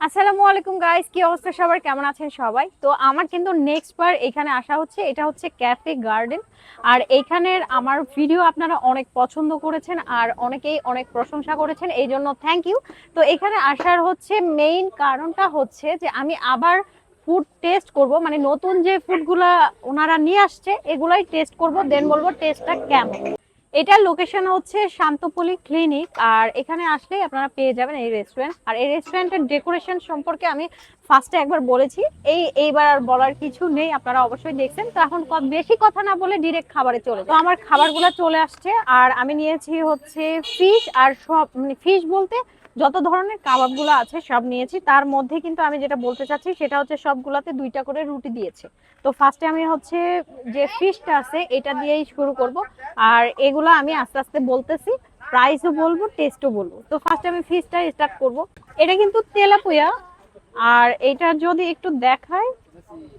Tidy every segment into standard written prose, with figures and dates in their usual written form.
আসসালামু আলাইকুম গাইস, কি অবস্থা সবার? কেমন আছেন সবাই? তো আমার কিন্তু নেক্সট বার এখানে আসা হচ্ছে, এটা হচ্ছে ক্যাফে গার্ডেন। আর এইখানের আমার ভিডিও আপনারা অনেক পছন্দ করেছেন আর অনেকেই অনেক প্রশংসা করেছেন, এই জন্য থ্যাংক ইউ। তো এখানে আসার হচ্ছে মেইন কারণটা হচ্ছে যে আমি আবার ফুড টেস্ট করব, মানে নতুন যে ফুডগুলা ওনারা নিয়ে আসছে এগুলাই টেস্ট করব, দেন বলবো টেস্টটা কেমন। এটার লোকেশন হচ্ছে শান্তপল্লী ক্লিনিক, আর এখানে আসলেই আপনারা পেয়ে যাবেন এই রেস্টুরেন্ট। আর এই রেস্টুরেন্টের ডেকোরেশন সম্পর্কে আমি ফার্স্টে একবার বলেছি, এইবার আর বলার কিছু নেই, আপনারা অবশ্যই দেখছেন। তো এখন বেশি কথা না বলে ডিরেক্ট খাবারে চলে, তো আমার খাবারগুলো চলে আসছে। আর আমি নিয়েছি হচ্ছে ফিশ, আর সব মানে ফিশ বলতে যত ধরনের কাবাবগুলো আছে সব নিয়েছি। তার মধ্যে কিন্তু আমি যেটা বলতে চাচ্ছি সেটা হচ্ছে সবগুলাতে 2টা করে রুটি দিয়েছে। তো ফার্স্টে আমি হচ্ছে যে ফিশটা আছে এটা দিয়েই শুরু করব। আর এগুলো আমি আস্তে আস্তে বলতেছি, প্রাইসও বলবো, টেস্টও বলবো। তো ফার্স্টে আমি ফিশটা স্টার্ট করব। এটা কিন্তু তেলাপুয়া, আর এটা যদি একটু দেখাই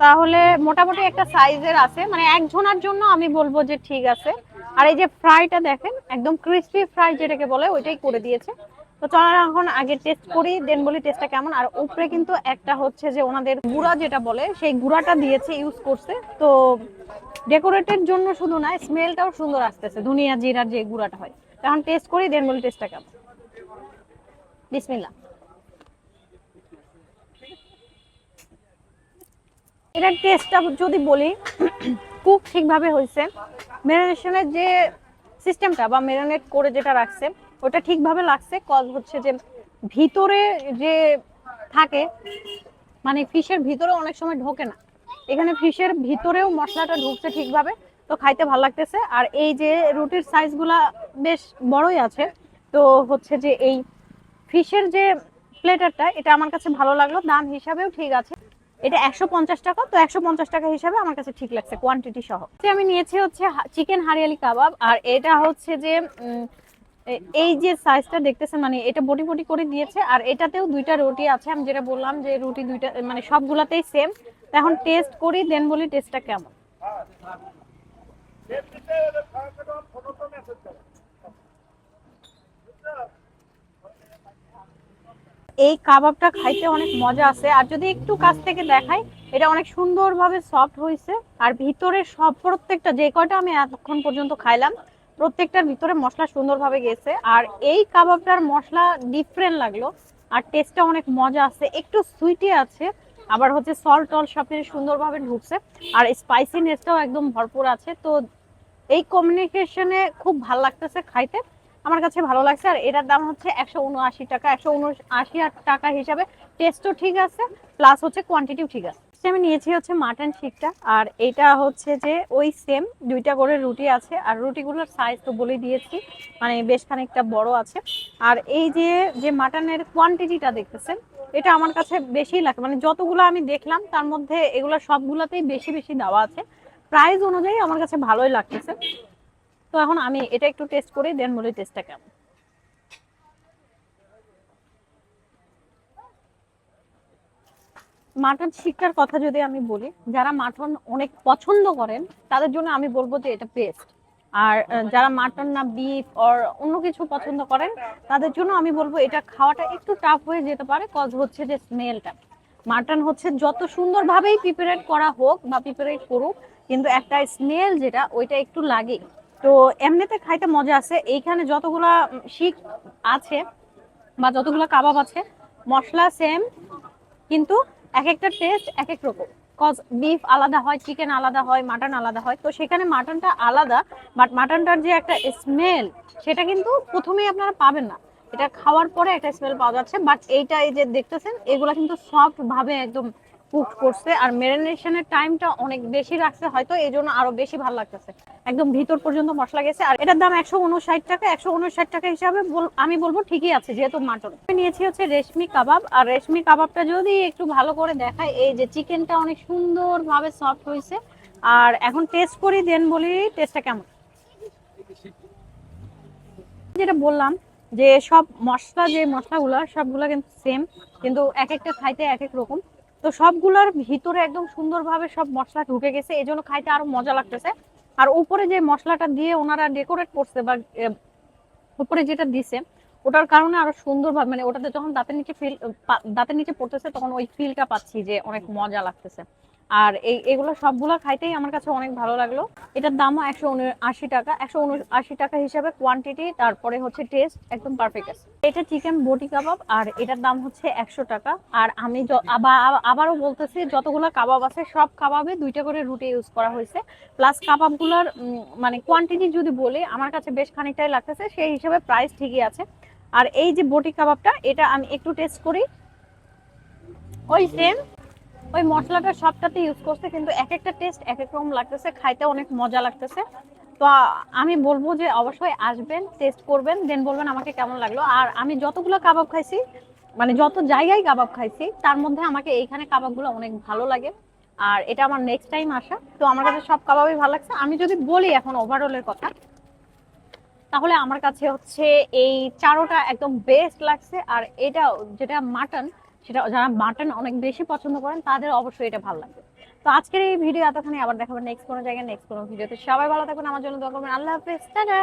তাহলে মোটামুটি একটা সাইজের আছে, মানে একজনের জন্য আমি বলবো যে ঠিক আছে। আর এই যে ফ্রাইটা দেখেন, একদম ক্রিস্পি ফ্রাই যেটাকে বলে ওইটাই করে দিয়েছে। তো চলো এখন আগে টেস্ট করি, দেন বলি টেস্টটা কেমন। আর উপরে কিন্তু একটা হচ্ছে যে ওনাদের গুঁড়া যেটা বলে সেই গুঁড়াটা দিয়েছে, ইউজ করছে। তো ডেকোরেটের জন্য শুধু না, স্মেলটাও সুন্দর আসতেছে, ধনিয়া জিরার যে গুঁড়াটা হয়। এখন টেস্ট করি, দেন বলি টেস্টটা কেমন। বিসমিল্লাহ। এটার টেস্টটা যদি বলি, কুক ঠিকভাবে হয়েছে, ম্যারিনেশনের যে সিস্টেমটা বা ম্যারিনেট করে যেটা রাখছে ওটা ঠিকভাবে লাগছে। কজ হচ্ছে যে ভিতরে যে থাকে, মানে ফিশের ভিতরে অনেক সময় ঢোকে না, এখানে ফিশের ভিতরেও মশলাটা ঢুকছে ঠিকভাবে। তো খাইতে ভালো লাগতেছে। আর এই যে রুটির সাইজগুলা বেশ বড়ই আছে। তো হচ্ছে যে এই ফিশের যে প্লেটারটা, এটা আমার কাছে ভালো লাগলো, দাম হিসাবেও ঠিক আছে। এটা 150 টাকা, তো 150 টাকা হিসাবে আমার কাছে ঠিক লাগছে কোয়ান্টিটি সহ। আমি নিয়েছি হচ্ছে চিকেন হারিয়ালি কাবাব। আর এটা হচ্ছে যে এই যে সাইজটা দেখতেছেন, মানে এটা বটি বটি করে দিয়েছে। আর এটাতেও 2টা রুটি আছে, আমি যেটা বললাম যে রুটি 2টা, মানে সবগুলাতেই সেম। এখন টেস্ট করি, দেন বলি টেস্টটা কেমন। এই কাবাবটা খাইতে অনেক মজা আছে। আর যদি একটু কাছ থেকে দেখাই, এটা অনেক সুন্দরভাবে সফট হয়েছে। আর ভিতরে সব প্রত্যেকটা যে কয়টা আমি এতক্ষণ পর্যন্ত খাইলাম, প্রত্যেকটার ভিতরে মশলা সুন্দরভাবে গেছে। আর এই কাবাবটার মশলা ডিফারেন্ট লাগলো। আর টেস্টটা অনেক মজা আছে, একটু সুইটি আছে, আবার হচ্ছে সল্ট টল সবকিছু সুন্দরভাবে ঢুকছে। আর স্পাইসিনেসটাও একদম ভরপুর আছে। তো এই কমিউনিকেশনে খুব ভালো লাগতেছে খাইতে, আমার কাছে ভালো লাগছে। আর এটার দাম হচ্ছে 179 টাকা, 179 টাকা হিসাবে টেস্টও ঠিক আছে, প্লাস হচ্ছে কোয়ান্টিটিও ঠিক আছে। আমি নিয়েছি হচ্ছে মাটন শিকটা। আর এটা হচ্ছে যে ওই সেম 2টা করে রুটি আছে, আর রুটিগুলোর সাইজ তো বলে দিয়েছি, মানে বেশ খানিকটা বড় আছে। আর এই যে যে মাটনের কোয়ান্টিটিটা দেখতেছেন, এটা আমার কাছে বেশি লাগে, মানে যতগুলো আমি দেখলাম তার মধ্যে এগুলো সবগুলোতেই বেশি বেশি দেওয়া আছে। প্রাইস অনুযায়ী আমার কাছে ভালোই লাগতেছে। তো এখন আমি এটা একটু টেস্ট করি, দেন বলি টেস্টটা কেমন। মাটন শিকটার কথা যদি আমি বলি, যারা মাটন অনেক পছন্দ করেন তাদের জন্য আমি বলবো যে এটা বেস্ট। আর যারা মাটন না বিফ অর অন্য কিছু পছন্দ করেন তাদের জন্য আমি বলবো এটা খাওয়াটা একটু টাফ হয়ে যেতে পারে। কজ হচ্ছে যে স্মেলটা, মাটন হচ্ছে যত সুন্দরভাবেই প্রিপারেট করা হোক বা প্রিপারেট করুক, কিন্তু একটা স্মেল যেটা ওইটা একটু লাগে। তো এমনিতে খাইতে মজা আছে। এইখানে যতগুলা শিক আছে বা যতগুলো কাবাব আছে, মশলা সেম, কিন্তু এক একটা টেস্ট এক এক রকম। কজ বিফ আলাদা হয়, চিকেন আলাদা হয়, মাটন আলাদা হয়। তো সেখানে মাটনটা আলাদা, বাট মাটনটার যে একটা স্মেল সেটা কিন্তু প্রথমেই আপনারা পাবেন না, এটা খাওয়ার পরে একটা স্মেল পাওয়া যাচ্ছে। বাট এইটা এই যে দেখতেছেন, এগুলা কিন্তু সফট ভাবে একদম কুক করছে। আর ম্যারিনেশনের টাইমটা অনেক বেশি রাখছে, হয়তো এই জন্য আরো বেশি ভালো লাগতেছে, একদম ভিতর পর্যন্ত মশলা গেছে। আর এটার দাম 159 টাকা, 159 টাকা হিসাবে আমি বলবো ঠিকই আছে, যেহেতু মাটন। আমি নিয়েছি হচ্ছে রেশমি কাবাব। আর রেশমি কাবাবটা যদি একটু ভালো করে দেখায়, এই যে চিকেনটা অনেক সুন্দর ভাবে সফট হয়েছে। আর এখন টেস্ট করি, দেন বলি টেস্টটা কেমন। যেটা বললাম যে সব মশলা, যে মশলাগুলো সবগুলা কিন্তু সেম, কিন্তু এক একটা খাইতে এক এক রকম। তো সবগুলার ভিতরে একদম সুন্দরভাবে সব মশলা ঢুকে গেছে, এই জন্য খাইতে আরো মজা লাগতেছে। আর উপরে যে মশলাটা দিয়ে ওনারা ডেকোরেট করছে বা উপরে যেটা দিছে, ওটার কারণে আরো সুন্দরভাবে মানে ওটাতে যখন দাঁতের নিচে পড়তেছে তখন ওই ফিলটা পাচ্ছি যে অনেক মজা লাগতেছে। আর এগুলো সবগুলো খাইতেই আমার কাছে অনেক ভালো লাগলো। এটার দামও 179 টাকা। 179 টাকা হিসাবে কোয়ান্টিটি, তারপরে হচ্ছে টেস্ট একদম পারফেক্ট আছে। এটা চিকেন বটি কাবাব আর এটার দাম হচ্ছে 100 টাকা। আর আমি আবারও বলতেছি, যতগুলো কাবাব আছে সব কাবাবে 2টা করে রুটি ইউজ করা হয়েছে। প্লাস কাবাবগুলোর মানে কোয়ান্টিটি যদি বলি, আমার কাছে বেশ খানিকটাই লাগতেছে, সেই হিসাবে প্রাইস ঠিকই আছে। আর এই যে বটি কাবাবটা, এটা আমি একটু টেস্ট করি। ওই সেম ওই মশলাটা সবটাতে ইউজ করছে, কিন্তু এক একটা টেস্ট এক এক রকম লাগতেছে, খাইতে অনেক মজা লাগতেছে। তো আমি বলবো যে অবশ্যই আসবেন, টেস্ট করবেন, দেন বলবেন আমাকে কেমন লাগলো। আর আমি যতগুলো কাবাব খাইছি, মানে যত জায়গায় কাবাব খাইছি, তার মধ্যে আমাকে এইখানে কাবাবগুলো অনেক ভালো লাগে। আর এটা আমার নেক্সট টাইম আসা, তো আমার কাছে সব কাবাবই ভালো লাগছে। আমি যদি বলি এখন ওভারঅলের কথা, তাহলে আমার কাছে হচ্ছে এই চারোটা একদম বেস্ট লাগছে। আর এটা যেটা মাটন, সেটা যারা মাটন অনেক বেশি পছন্দ করেন তাদের অবশ্যই এটা ভালো লাগবে। তো আজকের এই ভিডিও এতখানি, আবার দেখাবেন নেক্সট কোনো জায়গায় নেক্সট কোনো ভিডিওতে। সবাই ভালো থাকবেন, আমার জন্য দোয়া করবেন। আল্লাহ হাফেজ, টাটা।